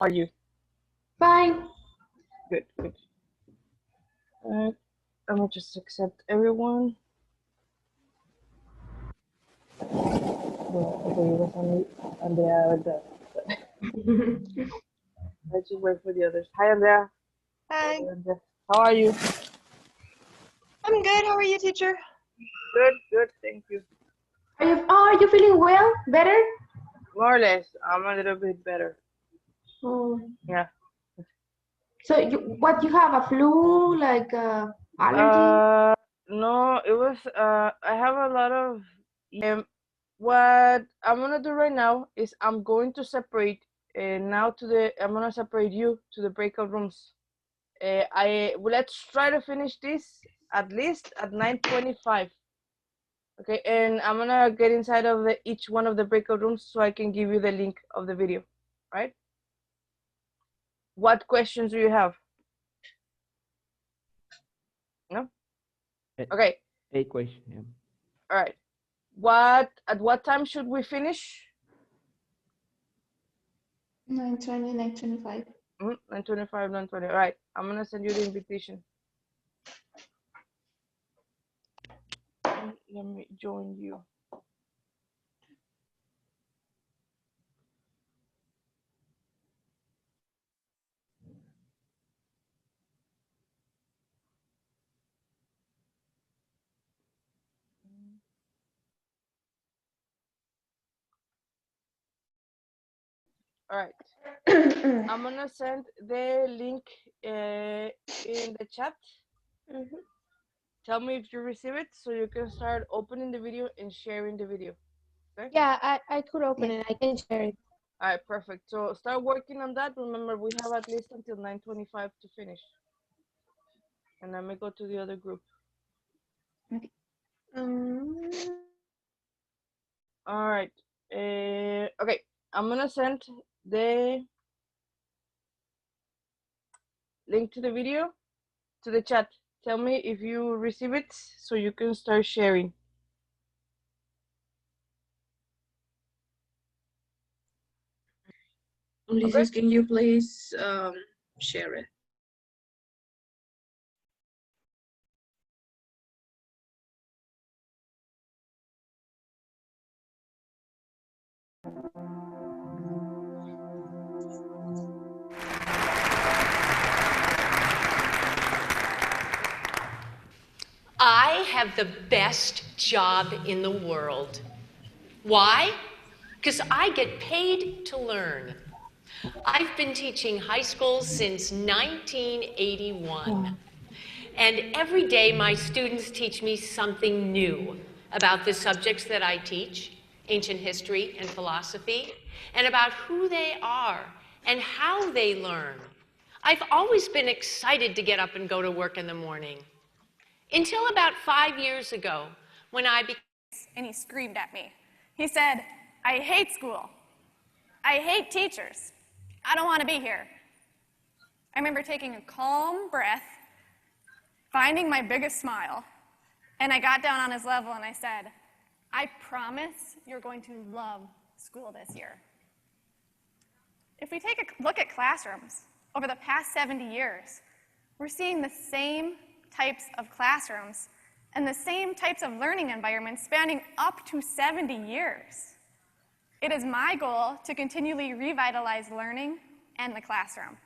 Are you? Fine. Good, good. Alright, I'm gonna just accept everyone. Well, okay, it was only Andrea. Let's just wait for the others. Hi, Andrea. Hi, Andrea. How are you? I'm good. How are you, teacher? Good, good. Thank you. Are you feeling well? Better? More or less. I'm a little bit better. Oh. Yeah. So you have a flu, like allergy? No, it was. I have a lot of. What I'm gonna do right now is I'm going to separate. Now I'm gonna separate you to the breakout rooms. Let's try to finish this at least at 9:25. Okay, and I'm gonna get inside of each one of the breakout rooms so I can give you the link of the video, right? What questions do you have? No? Okay. A question. Yeah. All right. At what time should we finish? 9:20, 9:25. 9:25, 9:20. All right. I'm gonna send you the invitation. Let me join you. All right. I'm gonna send the link in the chat. Tell me if you receive it so you can start opening the video and sharing the video. Okay? Yeah, I could open it. I can share it. All right, perfect. So start working on that. Remember, we have at least until 9:25 to finish. And let me go to the other group. Okay. All right. Okay, I'm gonna send the link to the video to the chat. Tell me if you receive it so you can start sharing. Ulises, can you please share it? I have the best job in the world. Why? Because I get paid to learn. I've been teaching high school since 1981. And every day my students teach me something new about the subjects that I teach, ancient history and philosophy, and about who they are and how they learn. I've always been excited to get up and go to work in the morning. Until about 5 years ago, when and he screamed at me. He said, "I hate school. I hate teachers. I don't want to be here." I remember taking a calm breath, finding my biggest smile, and I got down on his level and I said, "I promise you're going to love school this year." If we take a look at classrooms over the past 70 years, we're seeing the same types of classrooms and the same types of learning environments spanning up to 70 years. It is my goal to continually revitalize learning and the classroom.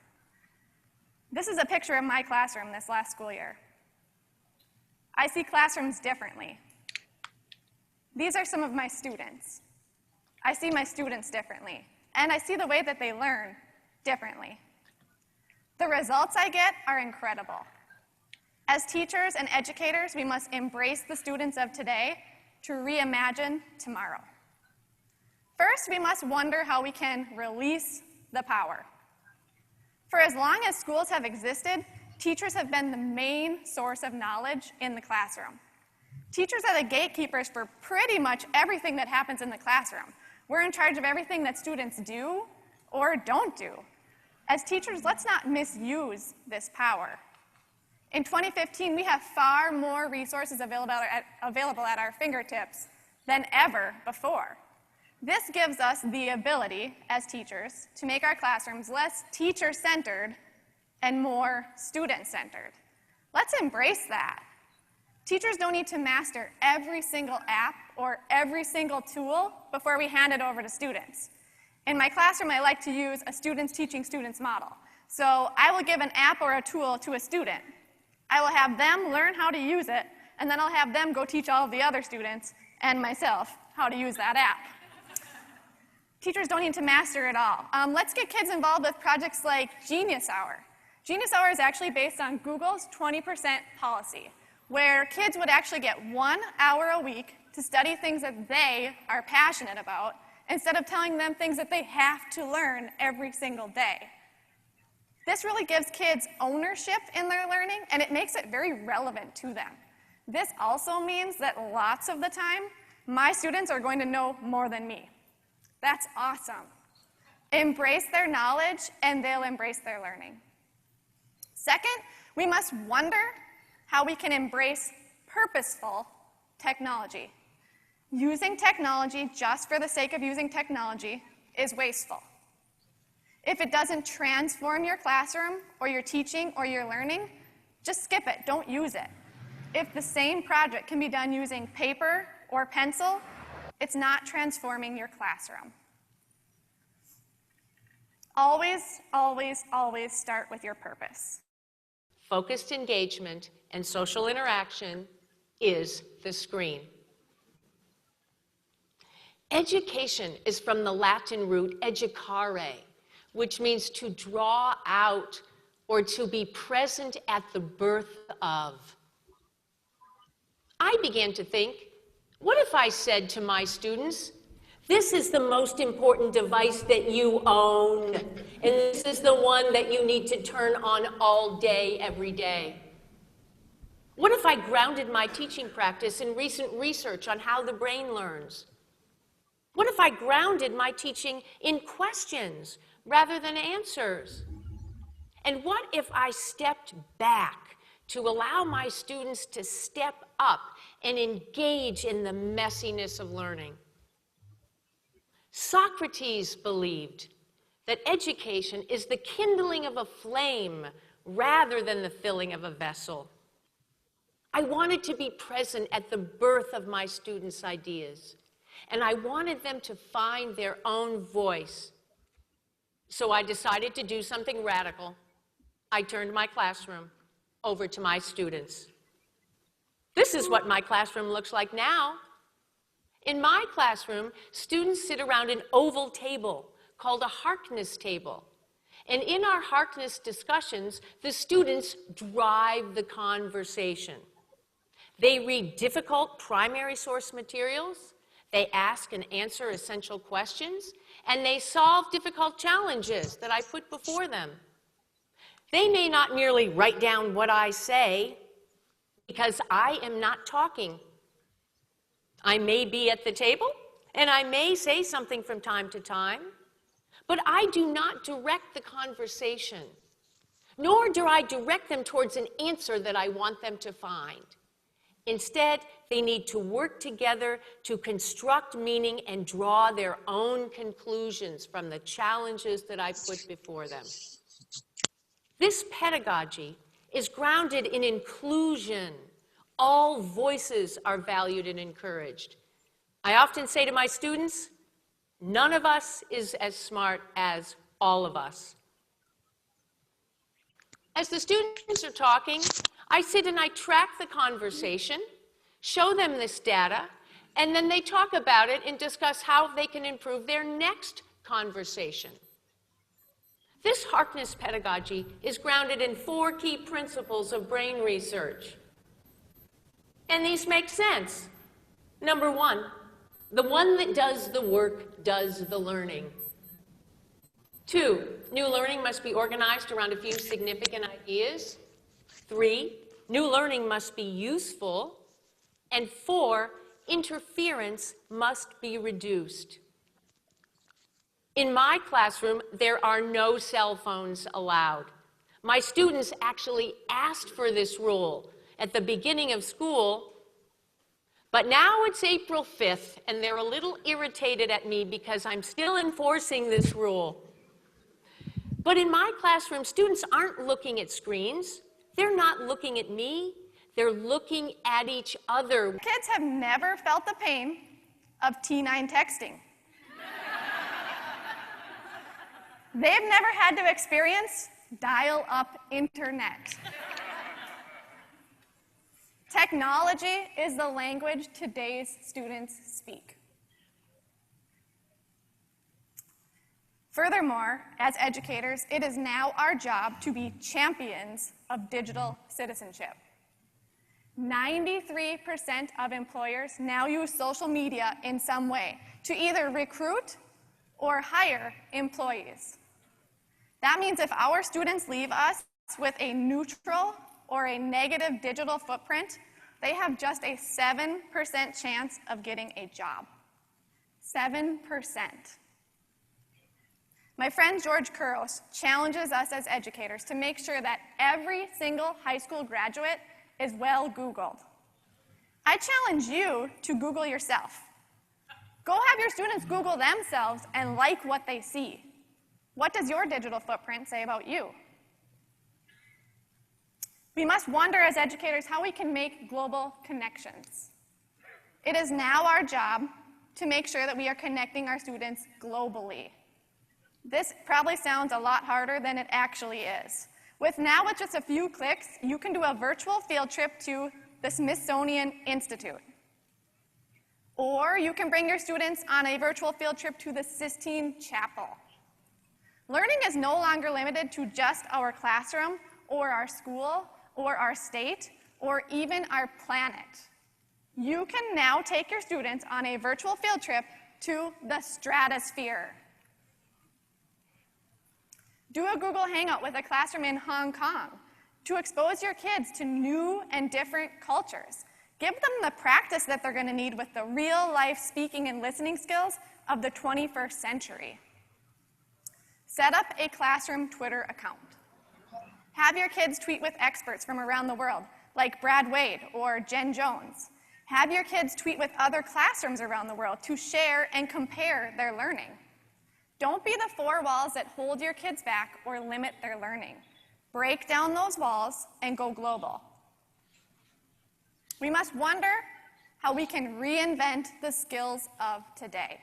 This is a picture of my classroom this last school year. I see classrooms differently. These are some of my students. I see my students differently, and I see the way that they learn differently. The results I get are incredible. As teachers and educators, we must embrace the students of today to reimagine tomorrow. First, we must wonder how we can release the power. For as long as schools have existed, teachers have been the main source of knowledge in the classroom. Teachers are the gatekeepers for pretty much everything that happens in the classroom. We're in charge of everything that students do or don't do. As teachers, let's not misuse this power. In 2015, we have far more resources available at our fingertips than ever before. This gives us the ability, as teachers, to make our classrooms less teacher-centered and more student-centered. Let's embrace that. Teachers don't need to master every single app or every single tool before we hand it over to students. In my classroom, I like to use a students teaching students model. So I will give an app or a tool to a student. I will have them learn how to use it, and then I'll have them go teach all of the other students and myself how to use that app. Teachers don't need to master it all. Let's get kids involved with projects like Genius Hour. Genius Hour is actually based on Google's 20% policy, where kids would actually get 1 hour a week to study things that they are passionate about, instead of telling them things that they have to learn every single day. This really gives kids ownership in their learning, and it makes it very relevant to them. This also means that lots of the time, my students are going to know more than me. That's awesome. Embrace their knowledge, and they'll embrace their learning. Second, we must wonder how we can embrace purposeful technology. Using technology just for the sake of using technology is wasteful. If it doesn't transform your classroom or your teaching or your learning, just skip it, don't use it. If the same project can be done using paper or pencil, it's not transforming your classroom. Always, always, always start with your purpose. Focused engagement and social interaction is the screen. Education is from the Latin root educare, which means to draw out or to be present at the birth of. I began to think, what if I said to my students, this is the most important device that you own, and this is the one that you need to turn on all day, every day? What if I grounded my teaching practice in recent research on how the brain learns? What if I grounded my teaching in questions rather than answers? And what if I stepped back to allow my students to step up and engage in the messiness of learning? Socrates believed that education is the kindling of a flame rather than the filling of a vessel. I wanted to be present at the birth of my students' ideas, and I wanted them to find their own voice. So I decided to do something radical. I turned my classroom over to my students. This is what my classroom looks like now. In my classroom, students sit around an oval table called a Harkness table. And in our Harkness discussions, the students drive the conversation. They read difficult primary source materials, they ask and answer essential questions, and they solve difficult challenges that I put before them. They may not merely write down what I say, because I am not talking. I may be at the table, and I may say something from time to time, but I do not direct the conversation, nor do I direct them towards an answer that I want them to find. Instead, they need to work together to construct meaning and draw their own conclusions from the challenges that I put before them. This pedagogy is grounded in inclusion. All voices are valued and encouraged. I often say to my students, none of us is as smart as all of us. As the students are talking, I sit and I track the conversation, show them this data, and then they talk about it and discuss how they can improve their next conversation. This Harkness pedagogy is grounded in 4 key principles of brain research. And these make sense. Number 1, the one that does the work does the learning. 2, new learning must be organized around a few significant ideas. 3, new learning must be useful. And 4, interference must be reduced. In my classroom, there are no cell phones allowed. My students actually asked for this rule at the beginning of school, But now it's April 5th, and they're a little irritated at me because I'm still enforcing this rule. But in my classroom, students aren't looking at screens. They're not looking at me. They're looking at each other. Kids have never felt the pain of T9 texting. They've never had to experience dial-up internet. Technology is the language today's students speak. Furthermore, as educators, it is now our job to be champions of digital citizenship. 93% of employers now use social media in some way to either recruit or hire employees. That means if our students leave us with a neutral or a negative digital footprint, they have just a 7% chance of getting a job. 7%. My friend George Couros challenges us as educators to make sure that every single high school graduate is well Googled. I challenge you to Google yourself. Go have your students Google themselves and like what they see. What does your digital footprint say about you? We must wonder as educators how we can make global connections. It is now our job to make sure that we are connecting our students globally. This probably sounds a lot harder than it actually is. With just a few clicks, you can do a virtual field trip to the Smithsonian Institute. Or you can bring your students on a virtual field trip to the Sistine Chapel. Learning is no longer limited to just our classroom or our school or our state or even our planet. You can now take your students on a virtual field trip to the stratosphere. Do a Google Hangout with a classroom in Hong Kong to expose your kids to new and different cultures. Give them the practice that they're going to need with the real-life speaking and listening skills of the 21st century. Set up a classroom Twitter account. Have your kids tweet with experts from around the world, like Brad Wade or Jen Jones. Have your kids tweet with other classrooms around the world to share and compare their learning. Don't be the four walls that hold your kids back or limit their learning. Break down those walls and go global. We must wonder how we can reinvent the skills of today.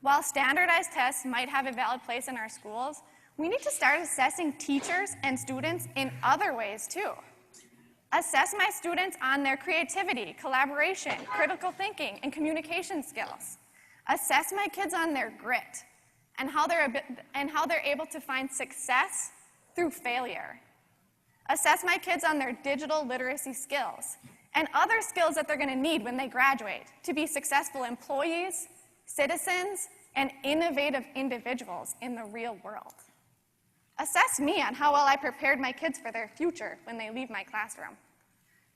While standardized tests might have a valid place in our schools, we need to start assessing teachers and students in other ways too. Assess my students on their creativity, collaboration, critical thinking, and communication skills. Assess my kids on their grit and how they're able to find success through failure. Assess my kids on their digital literacy skills and other skills that they're going to need when they graduate to be successful employees, citizens, and innovative individuals in the real world. Assess me on how well I prepared my kids for their future when they leave my classroom.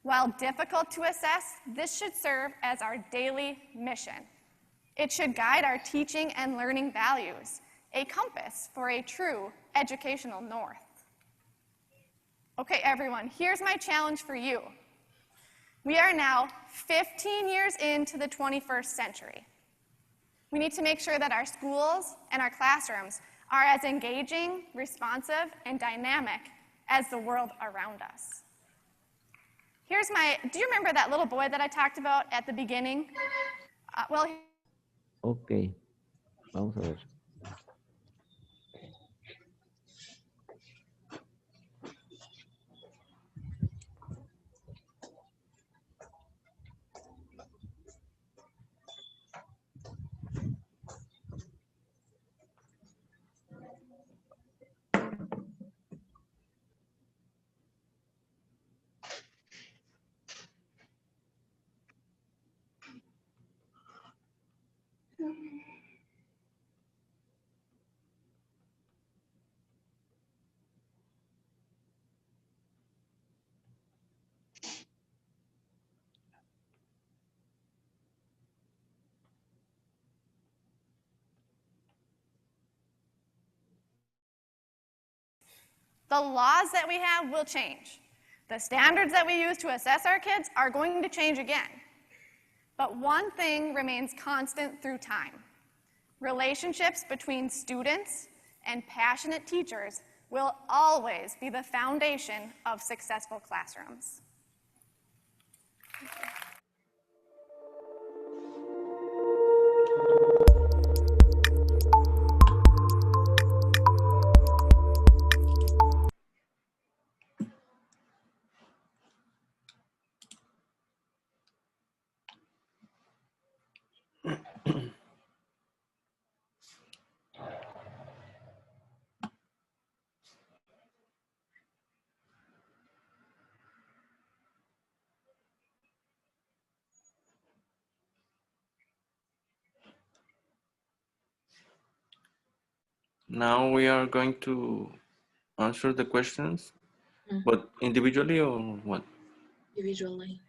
While difficult to assess, this should serve as our daily mission. It should guide our teaching and learning values, a compass for a true educational north. Okay, everyone, here's my challenge for you. We are now 15 years into the 21st century. We need to make sure that our schools and our classrooms are as engaging, responsive, and dynamic as the world around us. Do you remember that little boy that I talked about at the beginning? Ok, vamos a ver. The laws that we have will change. The standards that we use to assess our kids are going to change again. But one thing remains constant through time. Relationships between students and passionate teachers will always be the foundation of successful classrooms. Now we are going to answer the questions, but individually or what? Individually.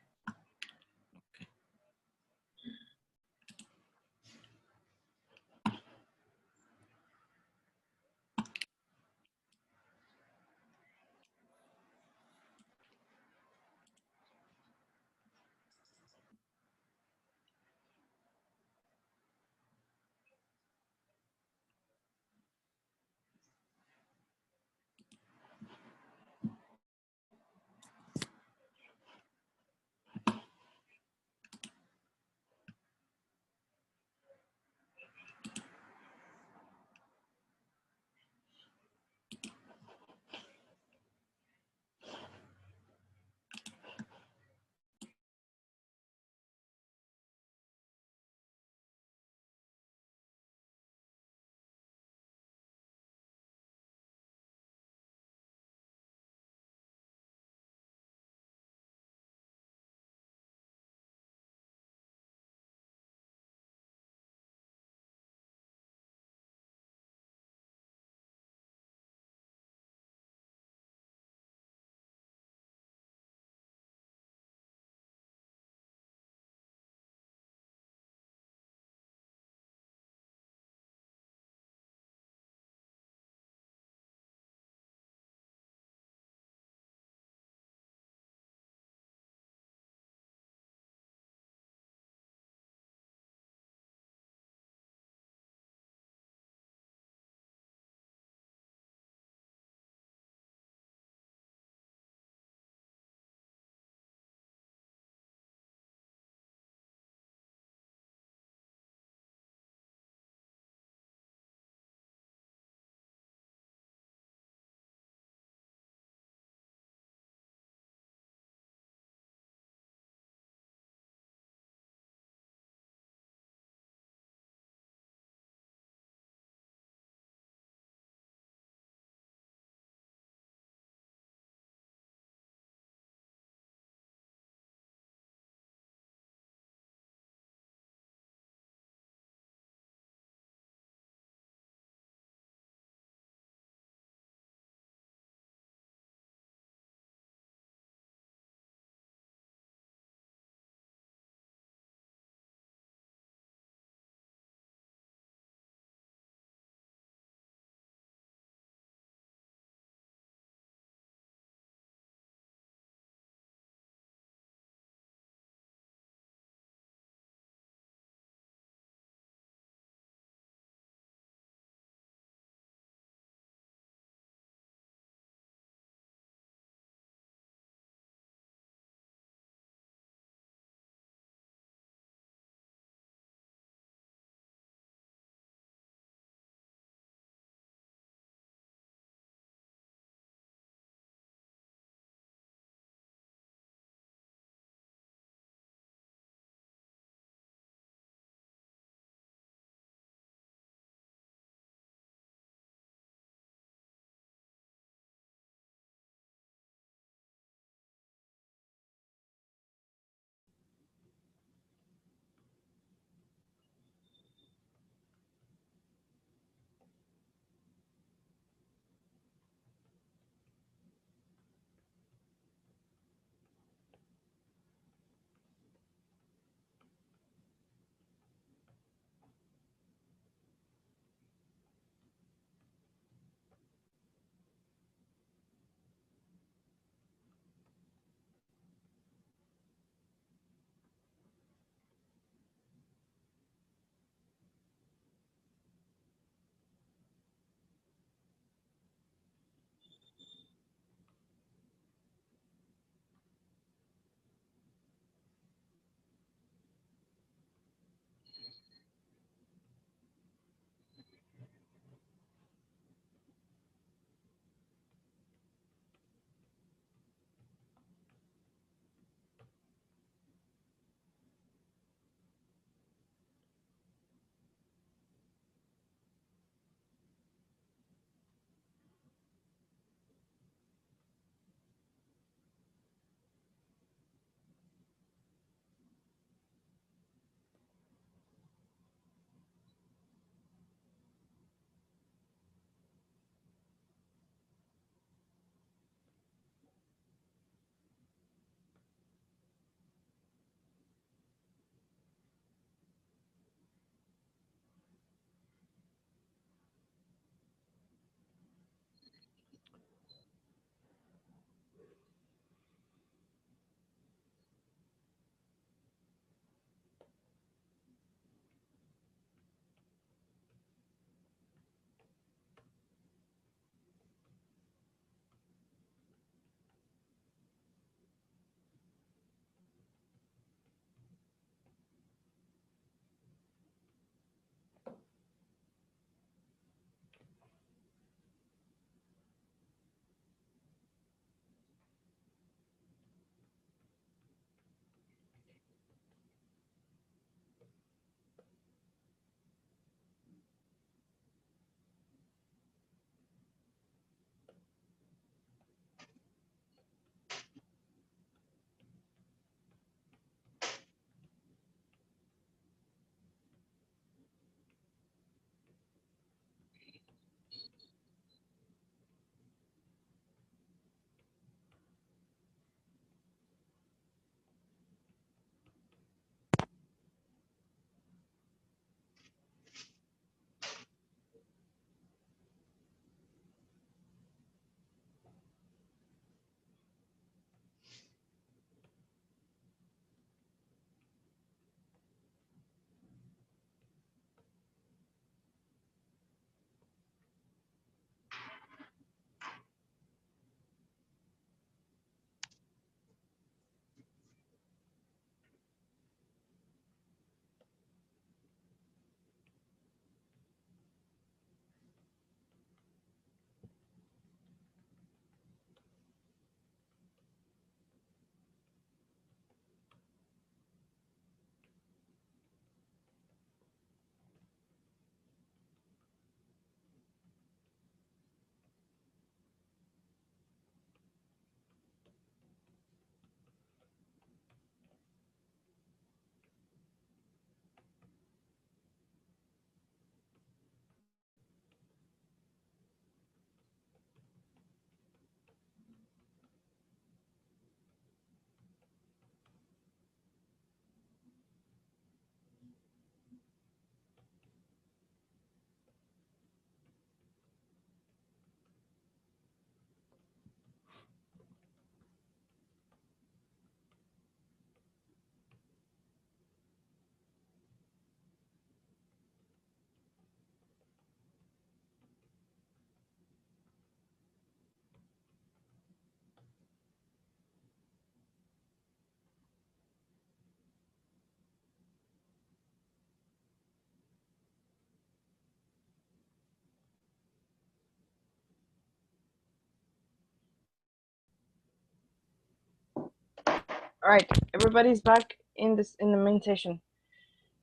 All right, everybody's back in the main session.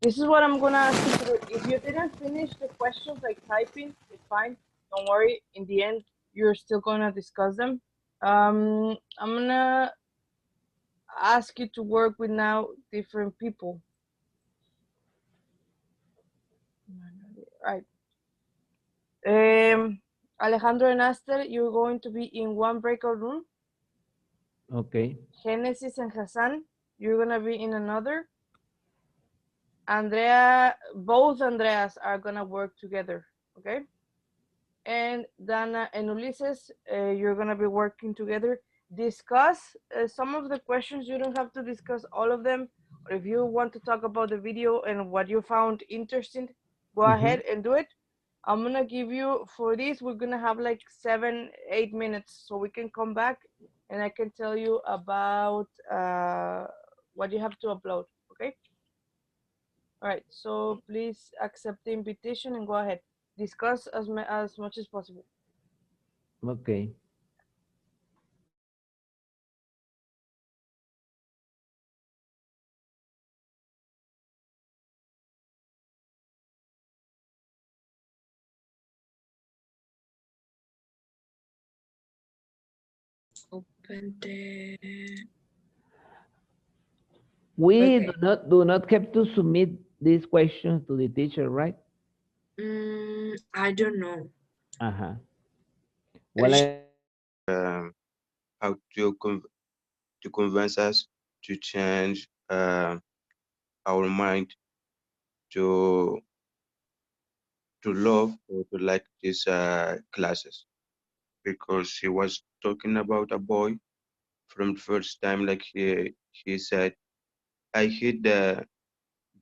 This is what I'm gonna ask you to do. If you didn't finish the questions like typing, it's fine. Don't worry. In the end, you're still gonna discuss them. I'm gonna ask you to work with now different people. All right. Alejandro and Aster, you're going to be in one breakout room. Okay. Genesis and Hassan, you're gonna be in another. Andrea, both Andreas are gonna work together, okay? And Dana and Ulises, you're gonna be working together. Discuss some of the questions. You don't have to discuss all of them. Or if you want to talk about the video and what you found interesting, go ahead and do it. I'm gonna give you, for this, we're gonna have like 7-8 minutes so we can come back and I can tell you about what you have to upload, okay? All right, so please accept the invitation and go ahead. Discuss as much as possible. Okay. Open the. We Okay. do not have to submit these questions to the teacher, right? I don't know. Uh-huh. Well, how to convince us to change our mind to love or to like these classes, because he was talking about a boy from the first time, like he said, I hate the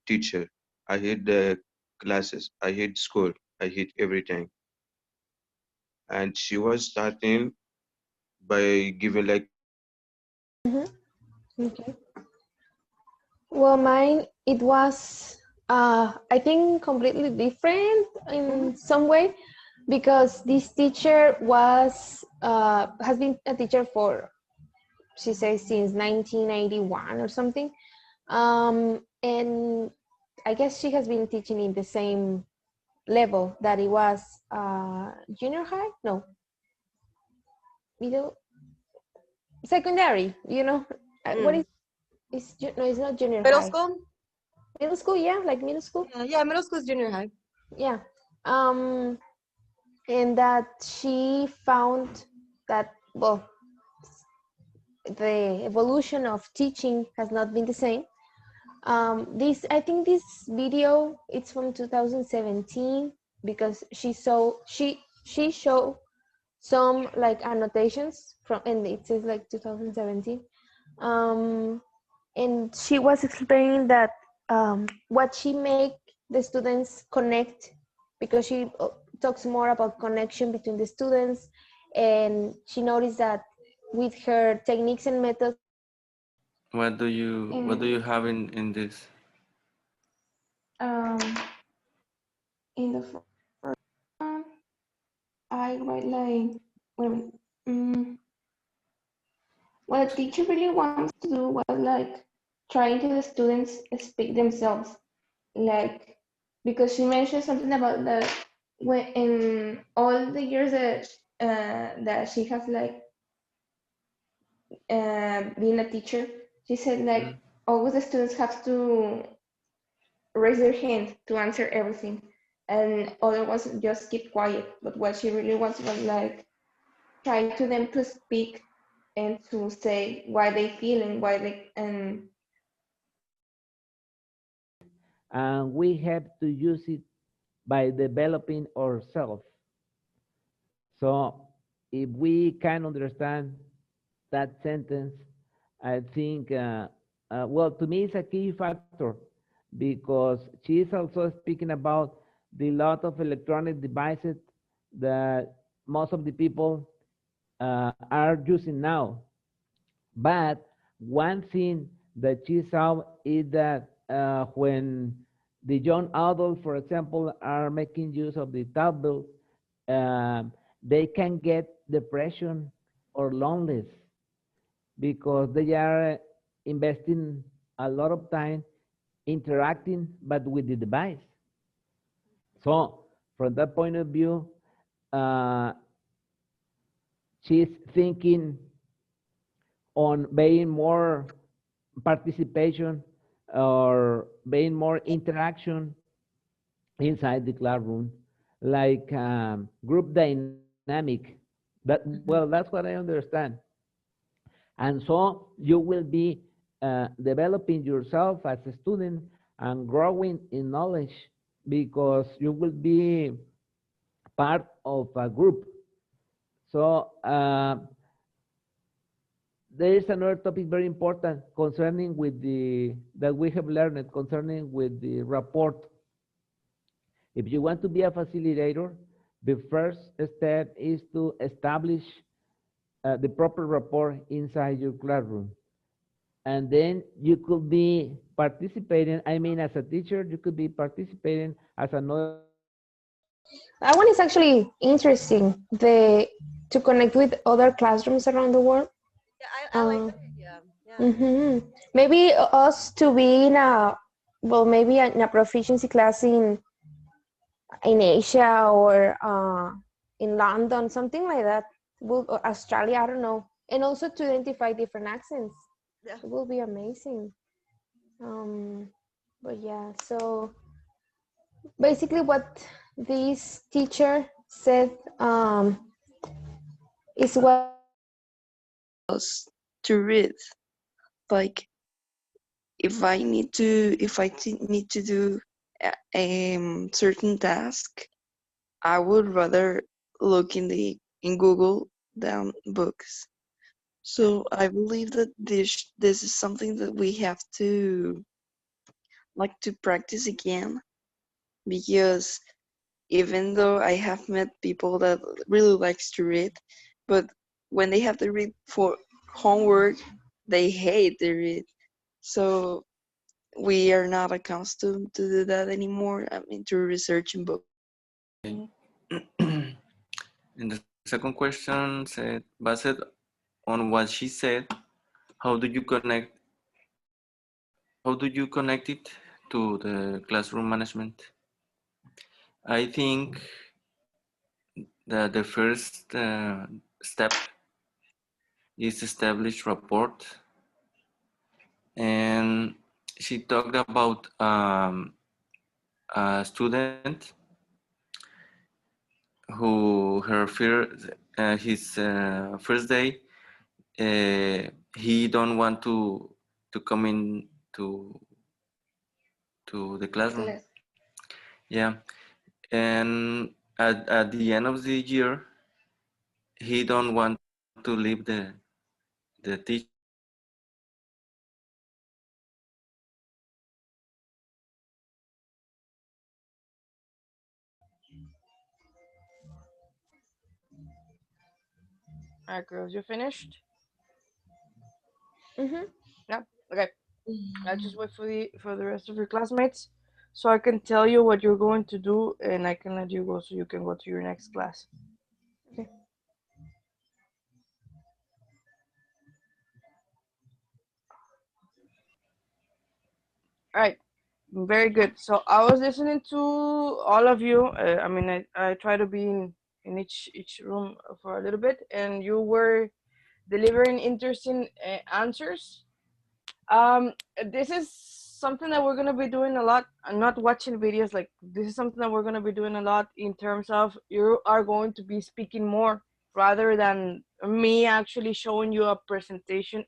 teacher, I hate the classes, I hate school, I hate everything. And she was starting by giving like Okay. Well, mine, it was, I think, completely different in some way, because this teacher was, has been a teacher for, she says, since 1981 or something. And I guess she has been teaching in the same level that it was junior high? No, middle, secondary, you know. What is, no, it's not junior Middle high. school? Middle school, yeah, like middle school. Yeah, middle school is junior high. Yeah. And that she found that, well, the evolution of teaching has not been the same. I think this video, it's from 2017, because she showed some like annotations from, and it says like 2017. And she was explaining that what she make the students connect, because she talks more about connection between the students, and she noticed that with her techniques and methods. What do you have in this? In the first one, I write like, wait a minute. What the teacher really wants to do was like trying to the students speak themselves, like, because she mentioned something about that when in all the years that she has like being a teacher, she said like always the students have to raise their hand to answer everything, and other ones just keep quiet. But what she really wants was like try to them to speak and to say why they feel and why they and we have to use it by developing ourselves. So if we can understand that sentence, I think, well, to me, it's a key factor, because she is also speaking about the lot of electronic devices that most of the people are using now. But one thing that she saw is that when the young adults, for example, are making use of the tablet, they can get depression or loneliness, because they are investing a lot of time interacting, but with the device. So from that point of view, uh, she's thinking on being more participation or being more interaction inside the classroom, like group dynamic. That, well, that's what I understand. And so you will be developing yourself as a student and growing in knowledge because you will be part of a group. So there is another topic very important concerning with the that we have learned concerning with the report. If you want to be a facilitator, the first step is to establish the proper rapport inside your classroom. And then you could be participating, I mean, as a teacher, you could be participating as another. That one is actually interesting. To connect with other classrooms around the world. Yeah, I like that idea. Yeah. Maybe us to be in a, well, maybe in a proficiency class in Asia or in London, something like that. Or Australia, I don't know. And also to identify different accents. Yeah. It will be amazing. But yeah, so basically what this teacher said is what Us to read. Like if I need to need to do a certain task, I would rather look in Google than books. So I believe that this is something that we have to practice again, because even though I have met people that really likes to read, but when they have to read for homework, they hate to read. So we are not accustomed to do that anymore. I mean, to research in books. And the second question said, based on what she said, how do you connect it to the classroom management? I think that the first step is establish rapport, and she talked about a student who his first day he don't want to come in to the classroom. Yeah, and at the end of the year, he don't want to leave the teacher. All right, girls, you finished? Mm-hmm. Yeah. Okay. I'll just wait for the rest of your classmates, so I can tell you what you're going to do, and I can let you go so you can go to your next class. Okay. All right. Very good. So I was listening to all of you. I mean, I try to be in each room for a little bit, and you were delivering interesting answers. This is something that we're gonna be doing a lot. I'm not watching videos. Like, this is something that we're gonna be doing a lot in terms of you are going to be speaking more rather than me actually showing you a presentation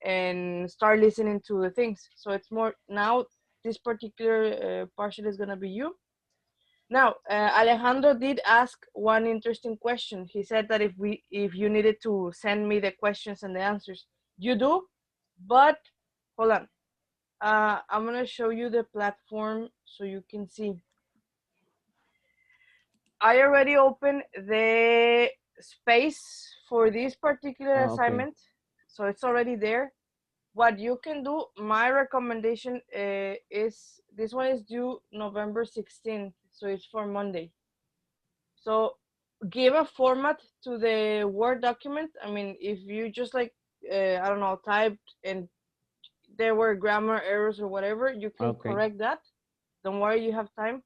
and start listening to the things. So it's more now. This particular portion is gonna be you. Now, Alejandro did ask one interesting question. He said that if you needed to send me the questions and the answers, you do, but hold on. I'm gonna show you the platform so you can see. I already opened the space for this particular Oh, okay. assignment, so it's already there. What you can do, my recommendation is this one is due November 16th, so it's for Monday. So give a format to the Word document. I mean, if you just like, I don't know, type and there were grammar errors or whatever, you can correct that. Don't worry, you have time.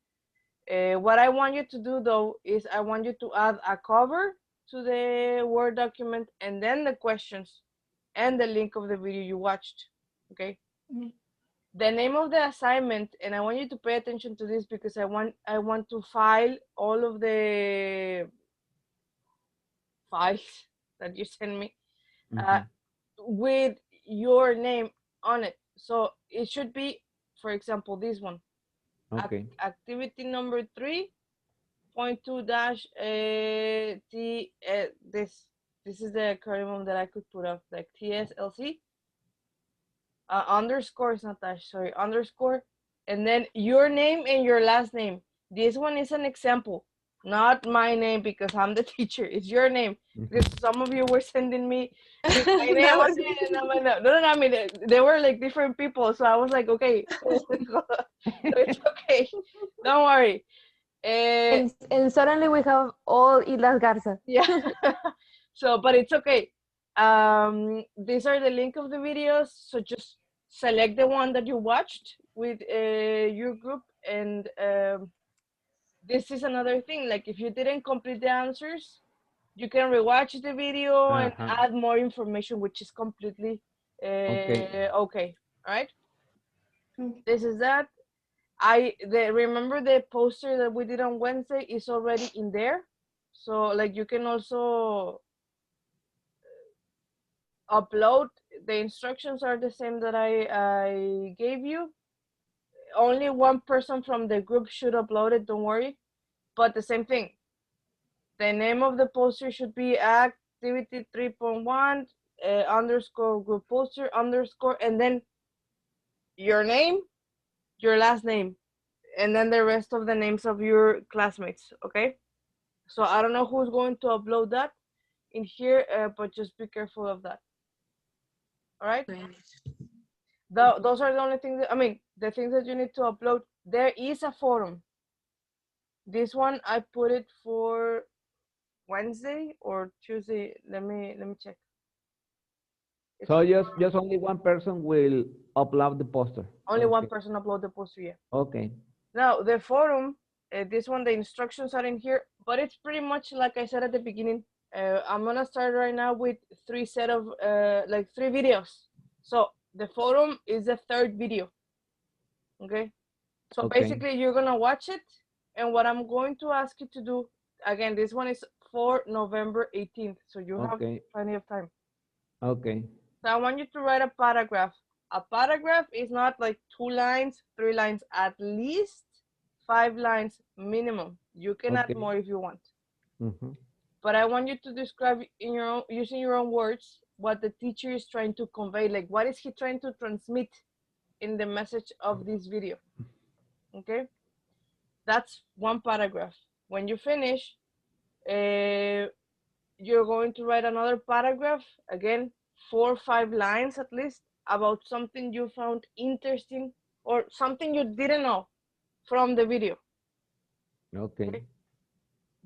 What I want you to do though is I want you to add a cover to the Word document and then the questions and the link of the video you watched. Okay. The name of the assignment, and I want you to pay attention to this because I want to file all of the files that you send me with your name on it. So it should be, for example, this one. Okay. Activity number 3.2 dash T. This is the curriculum that I could put up, like TSLC. Underscore is not dash, sorry, underscore, and then your name and your last name. This one is an example, not my name because I'm the teacher. It's your name because some of you were sending me my name. No, I mean they were like different people, so I was like, okay, so it's okay, don't worry. And suddenly we have all Islas Garza. Yeah. So, but it's okay. These are the link of the videos, so just select the one that you watched with your group, and this is another thing, like if you didn't complete the answers, you can rewatch the video and add more information, which is completely okay. All right. This is that. Remember the poster that we did on Wednesday is already in there, so like you can also upload. The instructions are the same that I gave you. Only one person from the group should upload it, don't worry. But the same thing, the name of the poster should be activity 3.1 underscore group poster underscore, and then your name, your last name, and then the rest of the names of your classmates. Okay, so I don't know who's going to upload that in here, but just be careful of that. All right. Those are the only things that, I mean, the things that you need to upload. There is a forum. This one I put it for Wednesday or Tuesday. Let me check. So just only one person will upload the poster. Only one person upload the poster, yeah. Okay. Now the forum, this one, the instructions are in here, but it's pretty much like I said at the beginning. I'm gonna start right now with three videos. So the forum is the third video. Okay. So basically you're gonna watch it, and what I'm going to ask you to do, again, this one is for November 18th, so you have plenty of time. Okay. So I want you to write a paragraph. A paragraph is not like 2 lines, 3 lines, at least 5 lines minimum. You can add more if you want. But I want you to describe in your own, using your own words, what the teacher is trying to convey. Like, what is he trying to transmit in the message of this video? Okay, that's one paragraph. When you finish, you're going to write another paragraph, again, 4 or 5 lines at least, about something you found interesting or something you didn't know from the video. Okay.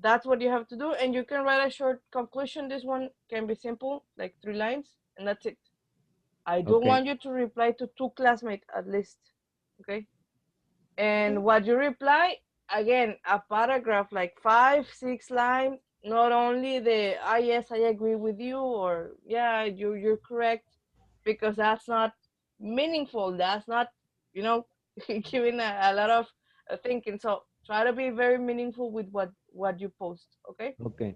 That's what you have to do, and you can write a short conclusion. This one can be simple, like 3 lines, and that's it. I don't want you to reply to 2 classmates at least, okay? And what you reply, again, a paragraph like 5, 6 lines, not only the, yes, I agree with you, or yeah, you're correct, because that's not meaningful. That's not, you know, giving a lot of thinking. So try to be very meaningful with what you post, okay? Okay.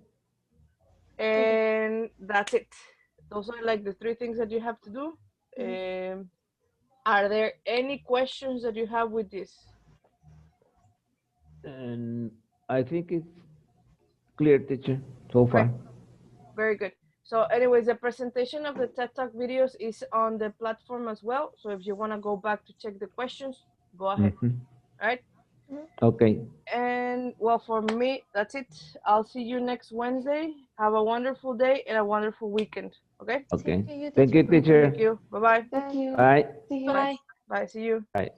And that's it. Those are like the 3 things that you have to do. Are there any questions that you have with this? And I think it's clear, teacher, so far. Very good. So anyways, the presentation of the TED Talk videos is on the platform as well. So if you want to go back to check the questions, go ahead. All right? Okay. And well, for me, that's it. I'll see you next Wednesday. Have a wonderful day and a wonderful weekend. Okay? Okay. Thank you, teacher. Thank you. Bye-bye. Thank you. Bye. See you. Bye. Bye. See you. Bye.